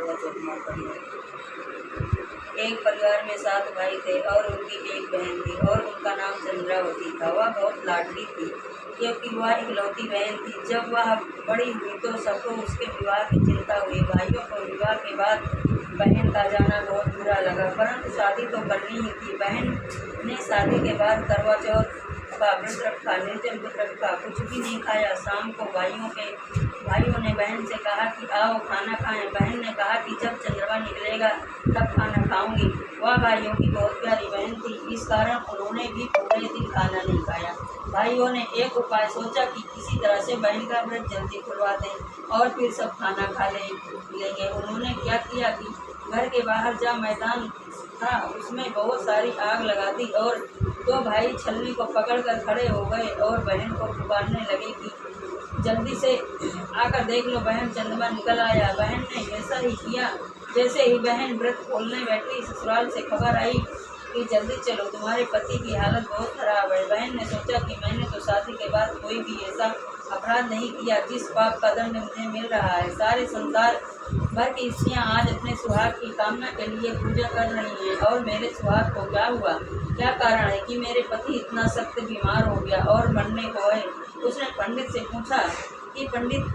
करवा चौथ माता में। एक परिवार में 7 भाई थे और उनकी एक बहन थी और उनका नाम चंद्रावती था। वह बहुत लाडली थी क्योंकि वह इकलौती बहन थी। जब वह बड़ी हुई तो सबको उसके विवाह की चिंता हुई। भाइयों को विवाह के बाद बहन का जाना बहुत बुरा लगा, परंतु शादी तो करनी ही थी। बहन ने शादी के बाद करवा चौथ का व्रत रखा, निर्जल व्रत रखा, कुछ भी नहीं खाया। शाम को भाइयों ने बहन से कहा कि आओ खाना खाएं। बहन ने कहा कि जब चंद्रमा निकलेगा तब खाना खाऊंगी। वह भाइयों की बहुत प्यारी बहन थी, इस कारण उन्होंने भी पूरे दिन खाना नहीं खाया। भाइयों ने एक उपाय सोचा कि किसी तरह से बहन का व्रत जल्दी खुलवा दें और फिर सब खाना खा लेंगे। उन्होंने क्या किया कि घर के बाहर जहाँ मैदान था उसमें बहुत सारी आग लगा दी और 2 भाई छलनी को पकड़कर खड़े हो गए और बहन को पुकारने लगे कि जल्दी से आकर देख लो, बहन चंद्रमा निकल आया। बहन ने ऐसा ही किया। जैसे ही बहन व्रत खोलने बैठी, ससुराल से खबर आई कि जल्दी चलो, तुम्हारे पति की हालत बहुत खराब है। बहन ने सोचा कि मैंने तो शादी के बाद कोई भी ऐसा अपराध नहीं किया जिस पाप का दंड मुझे मिल रहा है। सारे संसार भर की स्त्रियाँ आज अपने सुहाग की कामना के लिए पूजा कर रही हैं और मेरे सुहाग को क्या हुआ? क्या कारण है कि मेरे पति इतना सख्त बीमार हो गया और मरने को है? उसने पंडित से पूछा कि पंडित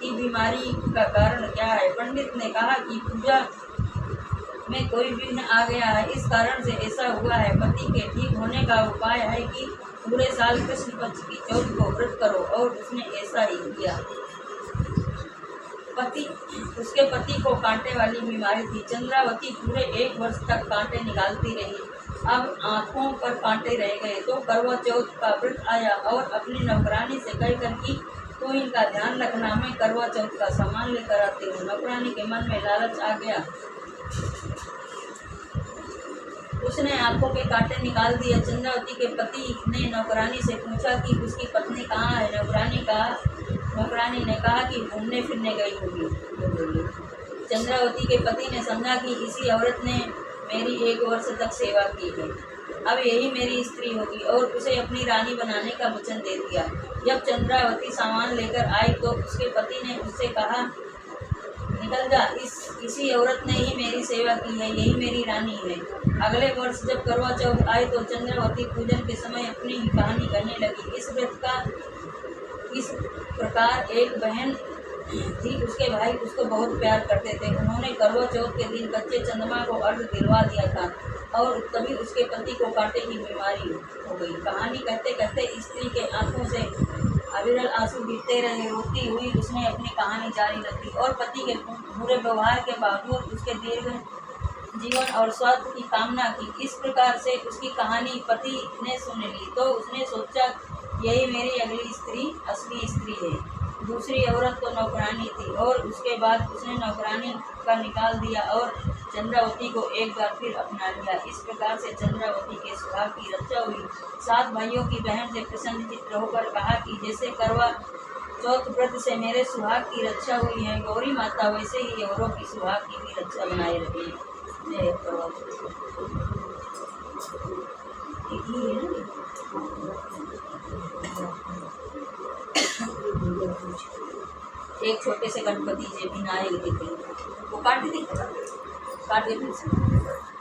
की बीमारी का कारण क्या है? पंडित ने कहा कि पूजा में कोई विघ्न आ गया है, इस कारण से ऐसा हुआ है। पति के ठीक होने का उपाय है कि पूरे साल कृष्ण पक्ष की चौथ को व्रत करो और उसने ऐसा ही किया। उसके पति को कांटे वाली बीमारी थी। चंद्रावती पूरे 1 वर्ष तक कांटे निकालती रही। अब आँखों पर कांटे रह गए तो करवा चौथ का व्रत आया और अपनी नौकरानी से कहकर कि तो इनका ध्यान रखना, मैं करवा चौथ का सामान लेकर आती हूँ। नौकरानी के मन में लालच आ गया, उसने आंखों के कांटे निकाल दिए। चंद्रावती के पति ने नौकरानी से पूछा कि उसकी पत्नी कहाँ है। नौकरानी ने कहा कि घूमने फिरने गई होगी। चंद्रावती के पति ने समझा कि इसी औरत ने मेरी 1 वर्ष तक सेवा की है, अब यही मेरी स्त्री होगी और उसे अपनी रानी बनाने का वचन दे दिया। जब चंद्रावती सामान लेकर आई तो उसके पति ने उससे कहा, निकल जा, इसी औरत ने ही मेरी सेवा की है, यही मेरी रानी है। अगले वर्ष जब करवा चौथ आए तो चंद्रावती पूजन के समय अपनी ही कहानी कहने लगी। इस प्रकार एक बहन थी, उसके भाई उसको बहुत प्यार करते थे। उन्होंने करवा चौथ के दिन कच्चे चंद्रमा को अर्घ दिलवा दिया था और तभी उसके पति को कांटे की बीमारी हो गई। कहानी कहते कहते स्त्री के आंखों से अविरल आंसू गिरते रहे। रोती हुई उसने अपनी कहानी जारी रखी और पति के बुरे व्यवहार के बावजूद उसके दीर्घ जीवन और स्वास्थ्य की कामना की। इस प्रकार से उसकी कहानी पति ने सुन ली तो उसने सोचा, यही मेरी अगली स्त्री असली स्त्री है। दूसरी औरत तो नौकरानी थी और उसके बाद उसने नौकरानी का निकाल दिया और चंद्रावती को एक बार फिर अपना लिया। इस प्रकार से चंद्रावती के सुहाग की रक्षा हुई। 7 भाइयों की बहन से प्रसन्नचित्त होकर कहा कि जैसे करवा चौथ व्रत से मेरे सुहाग की रक्षा हुई है गौरी माता, वैसे ही औरों की सुहाग की भी रक्षा बनाए रखी। एक छोटे से गणपति जी विनायक जी थे, वो काट दी, काट